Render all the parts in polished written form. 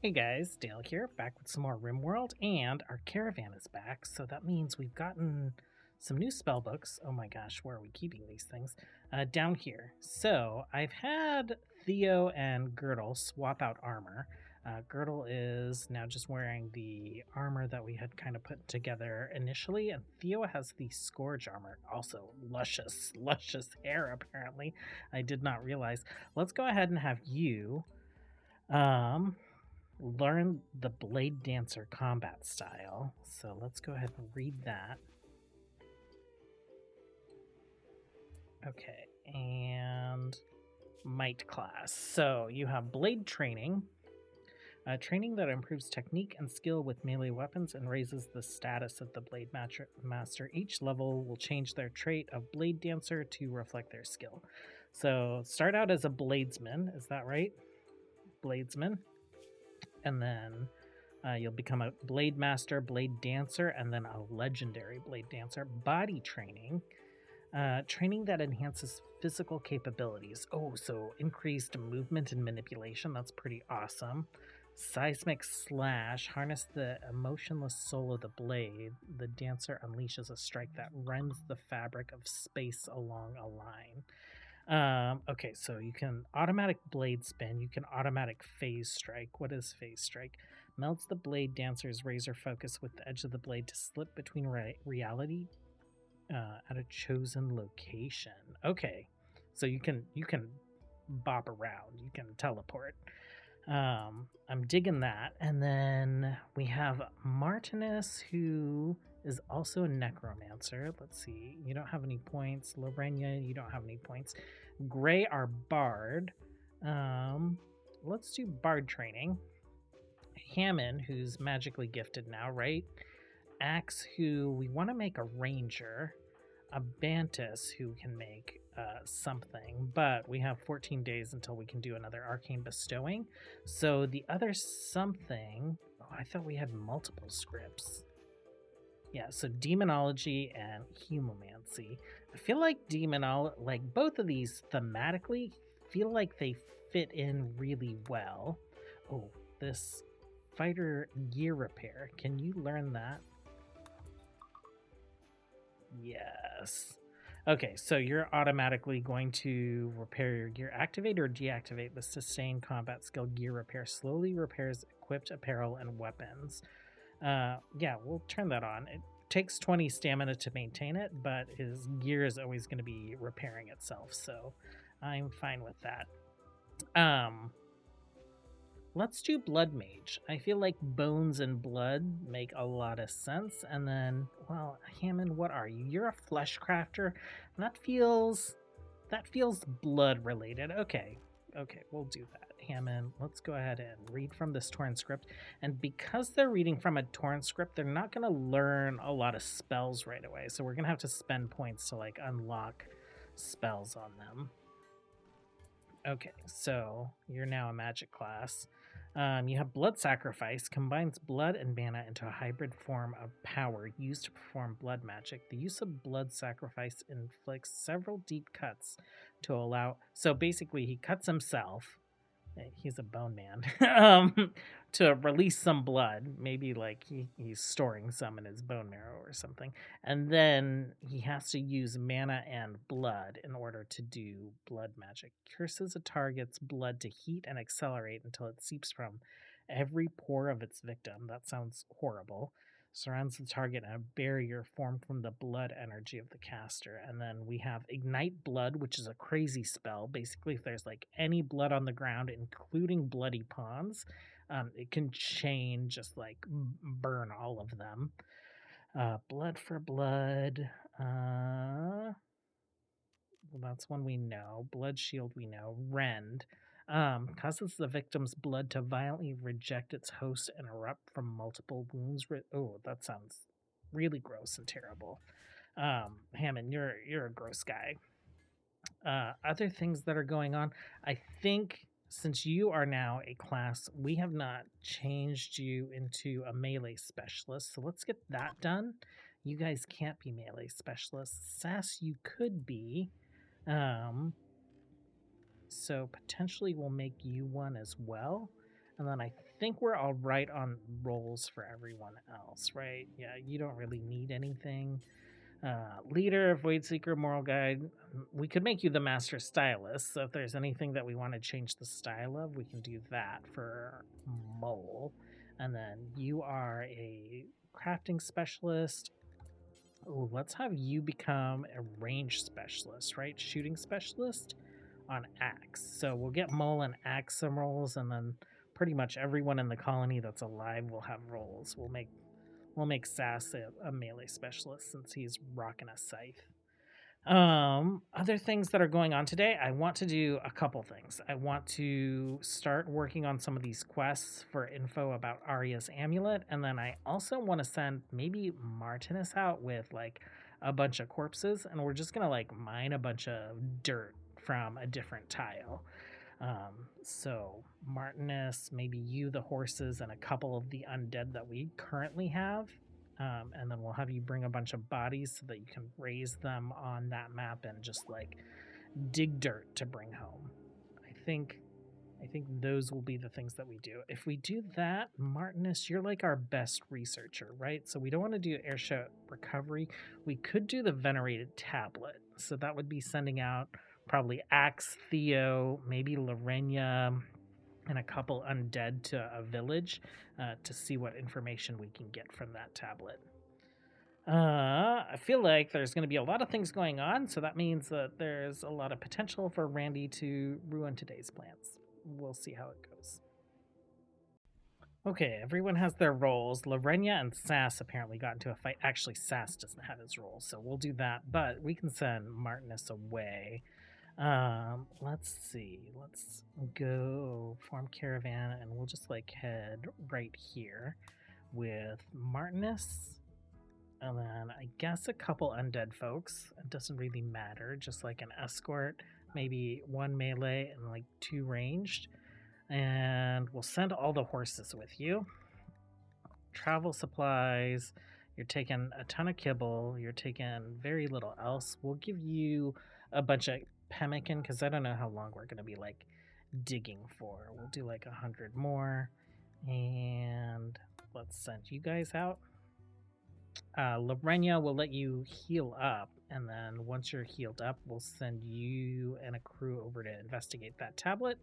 Hey guys, Dale here, back with some more RimWorld, and our caravan is back, so that means we've gotten some new spell books. Oh my gosh, where are we keeping these things? Down here. So, I've had Theo and Girdle swap out armor. Girdle is now just wearing the armor that we had kind of put together initially, and Theo has the Scourge armor. Also, luscious, luscious hair, apparently. I did not realize. Let's go ahead and have you um learn the Blade Dancer combat style. So let's go ahead and read that. Okay, and Might class. So you have Blade Training, training that improves technique and skill with melee weapons and raises the status of the Blade Master. Each level will change their trait of Blade Dancer to reflect their skill. So start out as a Bladesman, is that right? Bladesman. And then you'll become a Blade Master, Blade Dancer, and then a Legendary Blade Dancer. Body training. Training that enhances physical capabilities. Oh, so increased movement and manipulation. That's pretty awesome. Seismic Slash. Harness the emotionless soul of the blade. The dancer unleashes a strike that rends the fabric of space along a line. Okay, so you can automatic blade spin. You can automatic phase strike. What is phase strike? Melts the blade dancer's razor focus with the edge of the blade to slip between reality at a chosen location. Okay, so you can bop around. You can teleport. I'm digging that. And then we have Martinus, who is also a necromancer. Let's see. You don't have any points. Lorena, you don't have any points. Gray, our bard. Let's do bard training. Hammond, who's magically gifted now, right? Axe, who we want to make a ranger. A Bantus, who can make something, but we have 14 days until we can do another arcane bestowing. So the other something, oh, I thought we had multiple scripts. Yeah, so demonology and humomancy. I feel like like both of these thematically feel like they fit in really well. Oh, this fighter gear repair. Can you learn that? Yes. Okay, so you're automatically going to repair your gear. Activate or deactivate the sustained combat skill gear repair. Slowly repairs equipped apparel and weapons. Yeah, we'll turn that on. It takes 20 stamina to maintain it, but his gear is always going to be repairing itself, so I'm fine with that. Let's do Blood Mage. I feel like bones and blood make a lot of sense. And then, well, Hammond, what are you? You're a flesh crafter. That feels blood related. Okay, we'll do that. Hammond, let's go ahead and read from this torrent script. And because they're reading from a torrent script, they're not going to learn a lot of spells right away. So we're going to have to spend points to like unlock spells on them. Okay, so you're now a magic class. You have Blood Sacrifice, combines blood and mana into a hybrid form of power used to perform blood magic. The use of Blood Sacrifice inflicts several deep cuts to allow. So basically, he cuts himself. He's a bone man. To release some blood. Maybe like he's storing some in his bone marrow or something. And then he has to use mana and blood in order to do blood magic. Curses a target's blood to heat and accelerate until it seeps from every pore of its victim. That sounds horrible. Surrounds the target in a barrier formed from the blood energy of the caster. And then we have Ignite Blood, which is a crazy spell. Basically, if there's like any blood on the ground, including bloody pawns, it can chain, just like burn all of them. Blood for blood. Well, that's one we know. Blood Shield we know. Rend. Causes the victim's blood to violently reject its host and erupt from multiple wounds. Oh, that sounds really gross and terrible. Hammond, you're a gross guy. Other things that are going on, I think since you are now a class, we have not changed you into a melee specialist. So let's get that done. You guys can't be melee specialists. Sass, you could be. So potentially we'll make you one as well. And then I think we're all right on roles for everyone else, right? Yeah, you don't really need anything. Leader, Void Seeker, Moral Guide. We could make you the Master Stylist. So if there's anything that we want to change the style of, we can do that for Mole. And then you are a crafting specialist. Oh, let's have you become a range specialist, right? Shooting specialist on Axe. So we'll get Mole and Axe some rolls, and then pretty much everyone in the colony that's alive will have rolls. We'll make Sass a melee specialist since he's rocking a scythe. Other things that are going on today, I want to do a couple things. I want to start working on some of these quests for info about Aria's amulet, and then I also want to send maybe Martinus out with like a bunch of corpses, and we're just gonna like mine a bunch of dirt from a different tile. So Martinus, maybe you, the horses, and a couple of the undead that we currently have. And then we'll have you bring a bunch of bodies so that you can raise them on that map and just like dig dirt to bring home. I think those will be the things that we do. If we do that, Martinus, you're like our best researcher, right? So we don't want to do airship recovery. We could do the venerated tablet. So that would be sending out probably Axe, Theo, maybe Lorena, and a couple undead to a village to see what information we can get from that tablet. I feel like there's going to be a lot of things going on, so that means that there's a lot of potential for Randy to ruin today's plans. We'll see how it goes. Okay, everyone has their roles. Lorena and Sass apparently got into a fight. Actually, Sass doesn't have his role, so we'll do that. But we can send Martinus away. Let's see. Let's go form caravan, and we'll just like head right here with Martinus, and then I guess a couple undead folks. It doesn't really matter. Just like an escort, maybe one melee and like two ranged. And we'll send all the horses with you. Travel supplies. You're taking a ton of kibble. You're taking very little else. We'll give you a bunch of pemmican because I don't know how long we're going to be like digging for. We'll do like 100 more. And let's send you guys out. Lorena will let you heal up, and then once you're healed up, we'll send you and a crew over to investigate that tablet.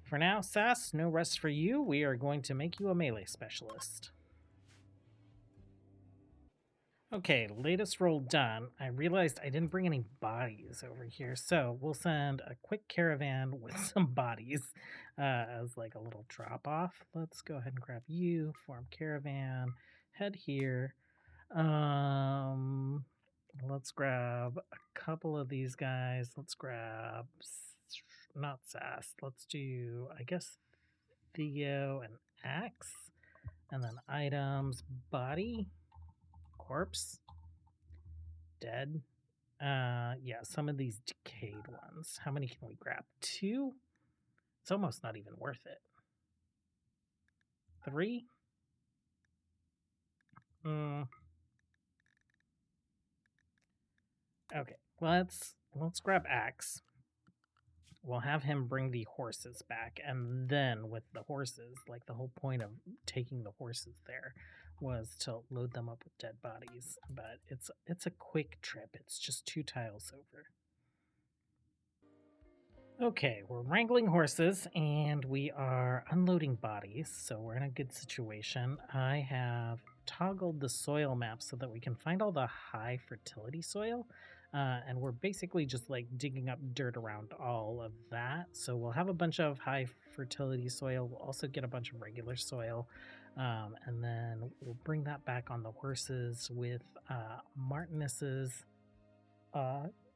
For now, Sass, no rest for you. We are going to make you a melee specialist. Okay, latest roll done. I realized I didn't bring any bodies over here, so we'll send a quick caravan with some bodies as like a little drop off. Let's go ahead and grab you, form caravan, head here. Let's grab a couple of these guys. Let's grab not Sass. Let's do, I guess, Theo and Axe, and then items, body, corpse, dead. Yeah, some of these decayed ones. How many can we grab? 2? It's almost not even worth it. 3? Okay, let's grab Axe. We'll have him bring the horses back, and then with the horses, like the whole point of taking the horses there was to load them up with dead bodies. But it's a quick trip. It's just 2 tiles over. Okay, we're wrangling horses and we are unloading bodies, so we're in a good situation. I have toggled the soil map so that we can find all the high fertility soil, and we're basically just like digging up dirt around all of that. So we'll have a bunch of high fertility soil. We'll also get a bunch of regular soil, and then we'll bring that back on the horses with Martinus's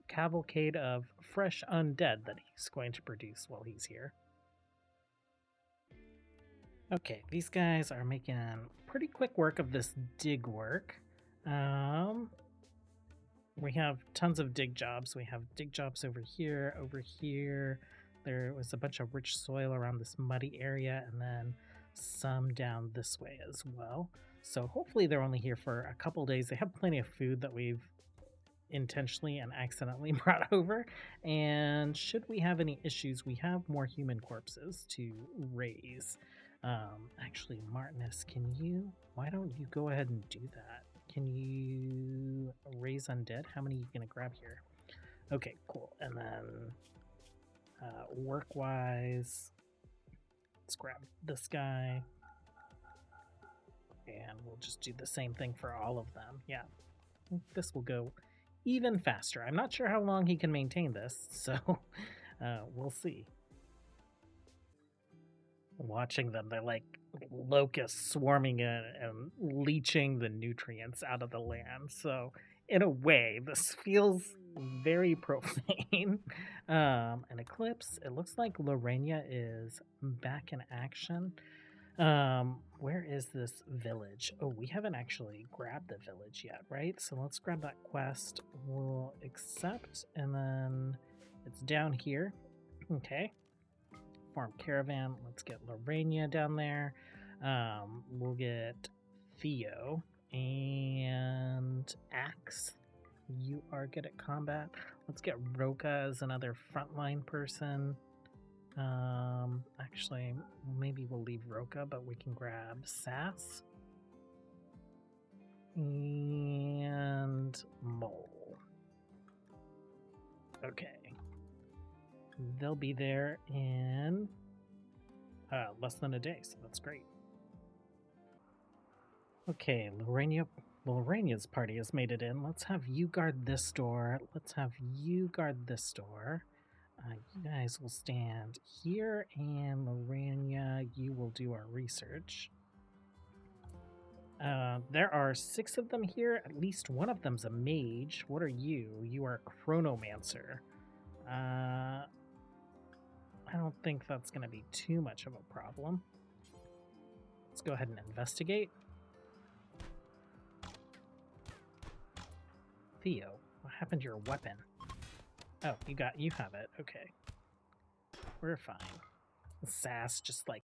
cavalcade of fresh undead that he's going to produce while he's here. Okay, these guys are making pretty quick work of this dig work. We have tons of dig jobs. We have dig jobs over here, over here. There was a bunch of rich soil around this muddy area, and then some down this way as well. So hopefully they're only here for a couple days. They have plenty of food that we've intentionally and accidentally brought over, and should we have any issues, we have more human corpses to raise. Actually, Martinus, why don't you go ahead and do that? Can you raise undead? How many are you going to grab here? Okay, cool. And then work-wise, let's grab this guy. And we'll just do the same thing for all of them. Yeah, this will go even faster. I'm not sure how long he can maintain this, so we'll see. Watching them, they're like locusts swarming in and leeching the nutrients out of the land. So in a way, this feels very profane. An eclipse, it looks like Lorena is back in action. Where is this village? Oh, we haven't actually grabbed the village yet, right? So let's grab that quest. We'll accept, and then it's down here. Okay. Farm caravan. Let's get Lorena down there. We'll get Theo and Axe. You are good at combat. Let's get Roka as another frontline person. Actually, maybe we'll leave Roka, but we can grab Sass and Mole. Okay. They'll be there in less than a day, so that's great. Okay, Lorena's party has made it in. Let's have you guard this door. Let's have you guard this door. You guys will stand here, and Lorena, you will do our research. There are 6 of them here. At least one of them's a mage. What are you? You are a chronomancer. I don't think that's going to be too much of a problem. Let's go ahead and investigate. Theo, what happened to your weapon? Oh, you have it. Okay. We're fine. Sass just like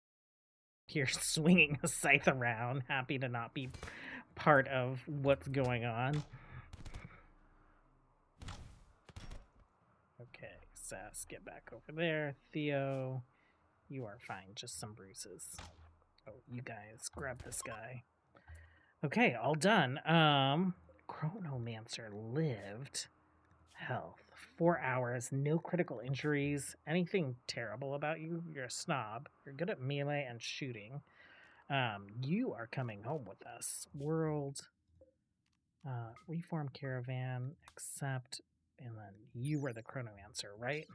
here swinging a scythe around, happy to not be part of what's going on. Okay, Sass, get back over there. Theo, you are fine, just some bruises. Oh, you guys, grab this guy. Okay, all done. Chronomancer lived. Health. 4 hours, no critical injuries. Anything terrible about you? You're a snob. You're good at melee and shooting. You are coming home with us. World. Reform caravan. Accept. And then you were the chronomancer, right?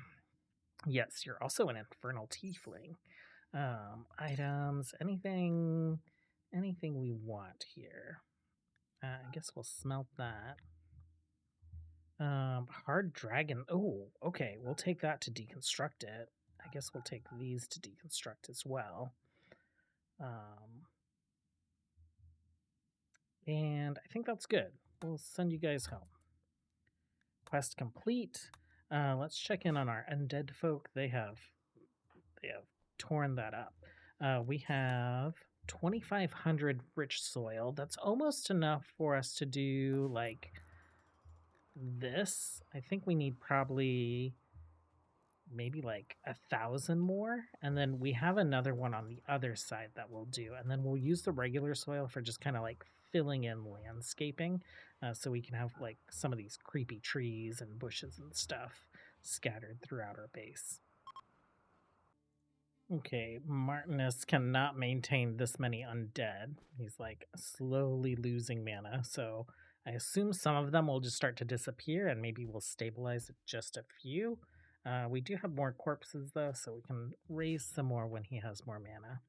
Yes, you're also an infernal tiefling. Items. Anything we want here. I guess we'll smelt that. Hard dragon. Oh, okay. We'll take that to deconstruct it. I guess we'll take these to deconstruct as well. And I think that's good. We'll send you guys home. Quest complete. Let's check in on our undead folk. They have torn that up. We have 2,500 rich soil. That's almost enough for us to do like this. I think we need probably maybe like 1,000 more, and then we have another one on the other side that we'll do, and then we'll use the regular soil for just kind of like filling in landscaping, so we can have like some of these creepy trees and bushes and stuff scattered throughout our base. Okay, Martinus cannot maintain this many undead. He's like slowly losing mana, so I assume some of them will just start to disappear and maybe we'll stabilize just a few. We do have more corpses though, so we can raise some more when he has more mana.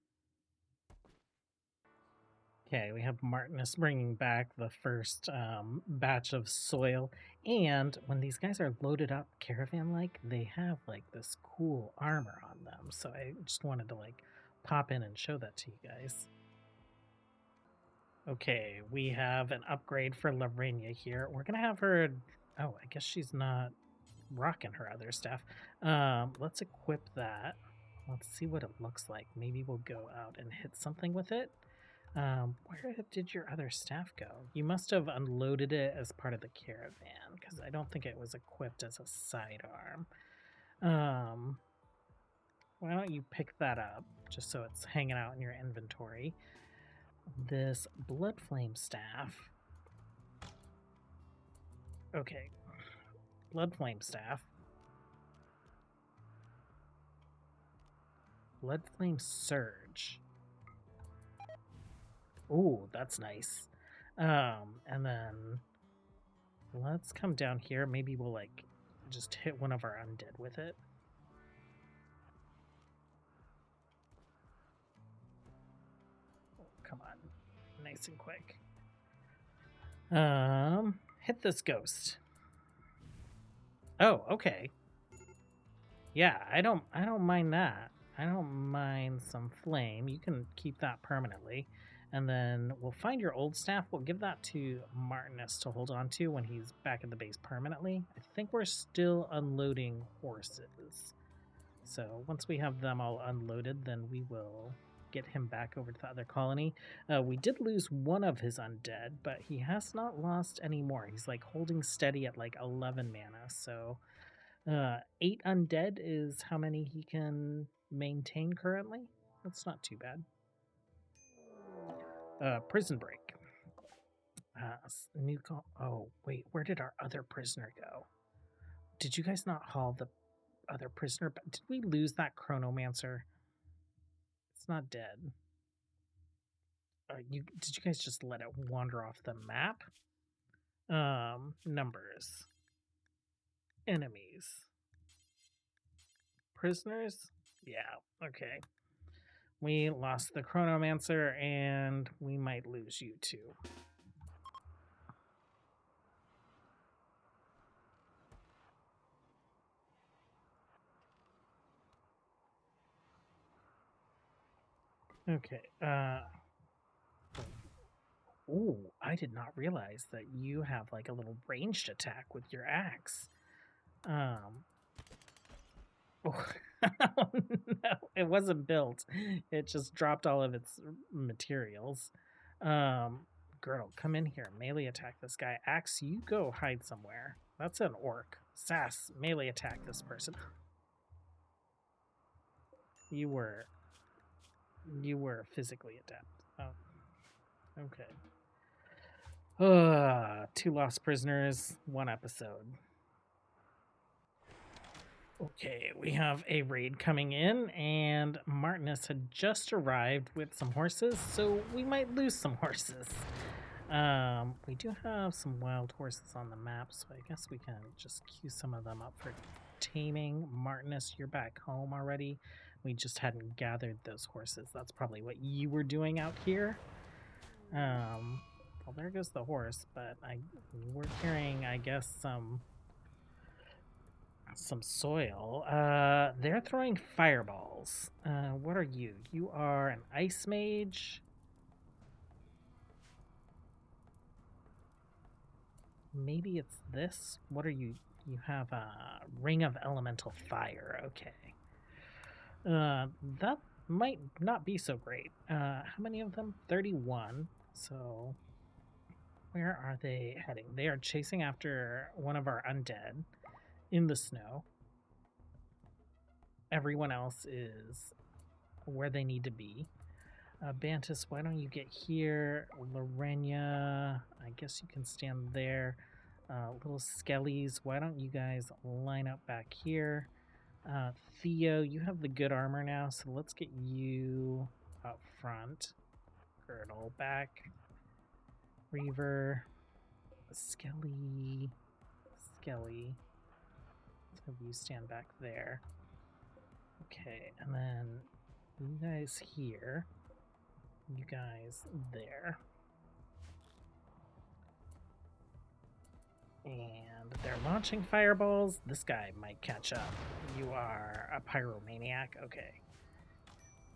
Okay, we have Martinus bringing back the first batch of soil, and when these guys are loaded up caravan-like, they have like this cool armor on them, so I just wanted to like pop in and show that to you guys. Okay, we have an upgrade for Lorena here. We're gonna have her... Oh, I guess she's not rocking her other stuff. Let's equip that. Let's see what it looks like. Maybe we'll go out and hit something with it. Where did your other staff go? You must have unloaded it as part of the caravan, because I don't think it was equipped as a sidearm. Why don't you pick that up, just so it's hanging out in your inventory. This Blood Flame Staff. Okay. Blood Flame Staff. Blood Flame Surge. Ooh, that's nice. And then let's come down here. Maybe we'll like just hit one of our undead with it. Oh, come on. Nice and quick. Hit this ghost. Oh, okay. Yeah, I don't mind that. I don't mind some flame. You can keep that permanently. And then we'll find your old staff. We'll give that to Martinus to hold on to when he's back at the base permanently. I think we're still unloading horses. So once we have them all unloaded, then we will get him back over to the other colony. We did lose one of his undead, but he has not lost any more. He's like holding steady at like 11 mana. So 8 undead is how many he can maintain currently. That's not too bad. Prison break. New call. Oh wait, where did our other prisoner go? Did you guys not haul the other prisoner? Did we lose that chronomancer? It's not dead. Did you guys just let it wander off the map? Numbers. Enemies. Prisoners? Yeah, okay. We lost the chronomancer, and we might lose you too. Okay, ooh, I did not realize that you have like a little ranged attack with your axe. Oh, no, it wasn't built. It just dropped all of its materials. Girdle, come in here. Melee attack this guy. Axe, you go hide somewhere. That's an orc. Sass, melee attack this person. You were physically adept. Oh, okay. 2 lost prisoners, 1 episode. Okay, we have a raid coming in, and Martinus had just arrived with some horses, so we might lose some horses. We do have some wild horses on the map, so I guess we can just queue some of them up for taming. Martinus, you're back home already. We just hadn't gathered those horses. That's probably what you were doing out here. Well, there goes the horse, but we're carrying, I guess, some soil. They're throwing fireballs. What are you? You are an ice mage. Maybe it's this. What are you? You have a ring of elemental fire. Okay. That might not be so great. How many of them? 31. So where are they heading? They are chasing after one of our undead in the snow. Everyone else is where they need to be. Bantus, why don't you get here? Lorena, I guess you can stand there. Little Skellies, why don't you guys line up back here? Theo, you have the good armor now, so let's get you up front. Girdle back. Reaver. Skelly. Let's have you stand back there. Okay, and then you guys here. You guys there. And they're launching fireballs. This guy might catch up. You are a pyromaniac. Okay.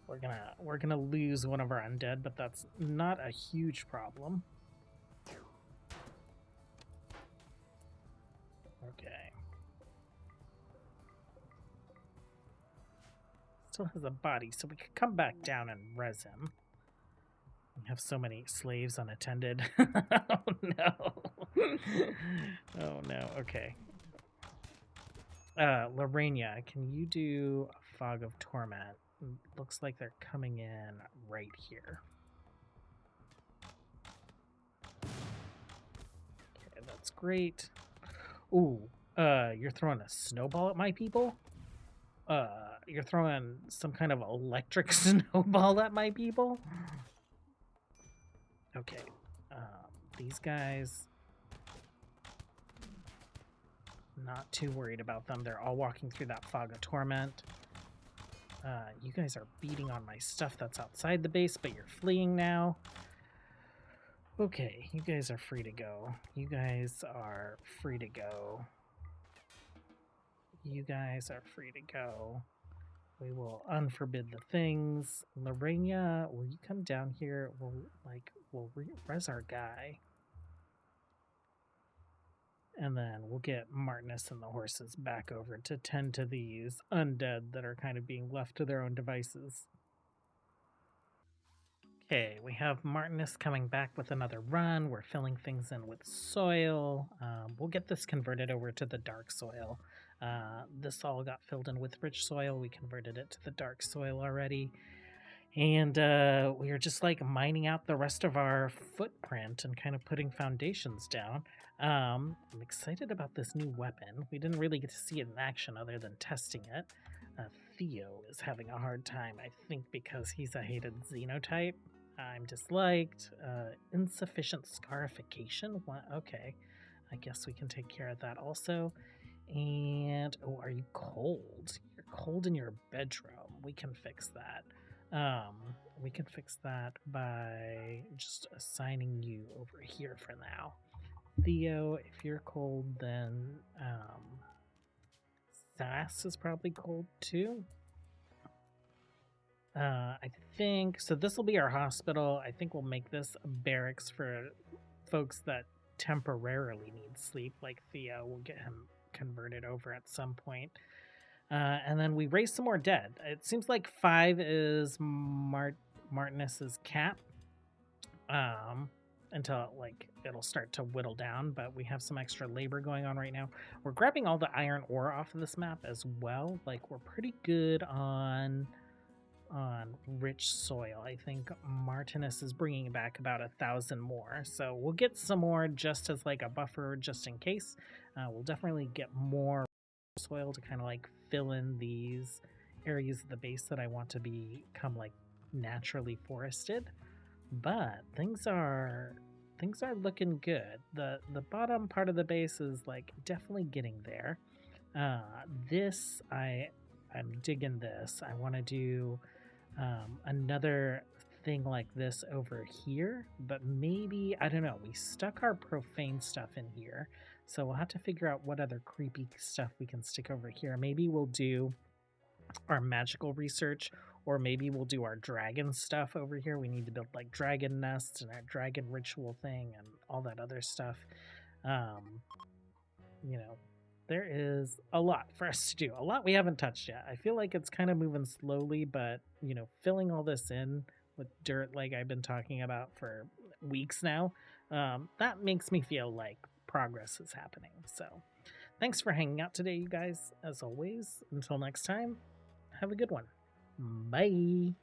We're gonna lose one of our undead, but that's not a huge problem. Okay. Still has a body, so we could come back down and res him. We have so many slaves unattended. Oh no. Oh no, okay. Lorena, can you do a Fog of Torment. Looks like they're coming in right here. Okay, that's great. Ooh, you're throwing a snowball at my people? You're throwing some kind of electric snowball at my people? Okay, these guys, not too worried about them. They're all walking through that Fog of Torment. You guys are beating on my stuff that's outside the base, but you're fleeing now. Okay, you guys are free to go. You guys are free to go. You guys are free to go. We will unforbid the things. Lorena, will you come down here? We'll res our guy. And then we'll get Martinus and the horses back over to tend to these undead that are kind of being left to their own devices. Okay, we have Martinus coming back with another run. We're filling things in with soil. We'll get this converted over to the dark soil. This all got filled in with rich soil. We converted it to the dark soil already. And we are just like mining out the rest of our footprint and kind of putting foundations down. I'm excited about this new weapon. We didn't really get to see it in action other than testing it. Theo is having a hard time, I think, because he's a hated xenotype. I'm disliked. Insufficient scarification? What? Okay. I guess we can take care of that also. And, oh, are you cold? You're cold in your bedroom. We can fix that. We can fix that by just assigning you over here for now. Theo, if you're cold, then Sass is probably cold too. I think so. This will be our hospital. I think we'll make this a barracks for folks that temporarily need sleep, like Theo. We'll get him converted over at some point. And then we raise some more dead. It seems like 5 is Martinus's cap. Until like it'll start to whittle down, but we have some extra labor going on right now. We're grabbing all the iron ore off of this map as well. Like we're pretty good on rich soil. I think Martinus is bringing back about 1,000 more, so we'll get some more just as like a buffer, just in case. We'll definitely get more soil to kind of like fill in these areas of the base that I want to become like naturally forested. But things are looking good. The bottom part of the base is like definitely getting there. This I'm digging this. I want to do another thing like this over here, but maybe, I don't know, we stuck our profane stuff in here, so we'll have to figure out what other creepy stuff we can stick over here. Maybe we'll do our magical research, or maybe we'll do our dragon stuff over here. We need to build like dragon nests and our dragon ritual thing and all that other stuff. You know, there is a lot for us to do, a lot we haven't touched yet. I feel like it's kind of moving slowly, but you know, filling all this in with dirt like I've been talking about for weeks now, that makes me feel like progress is happening. So thanks for hanging out today, you guys. As always, until next time, have a good one. Bye.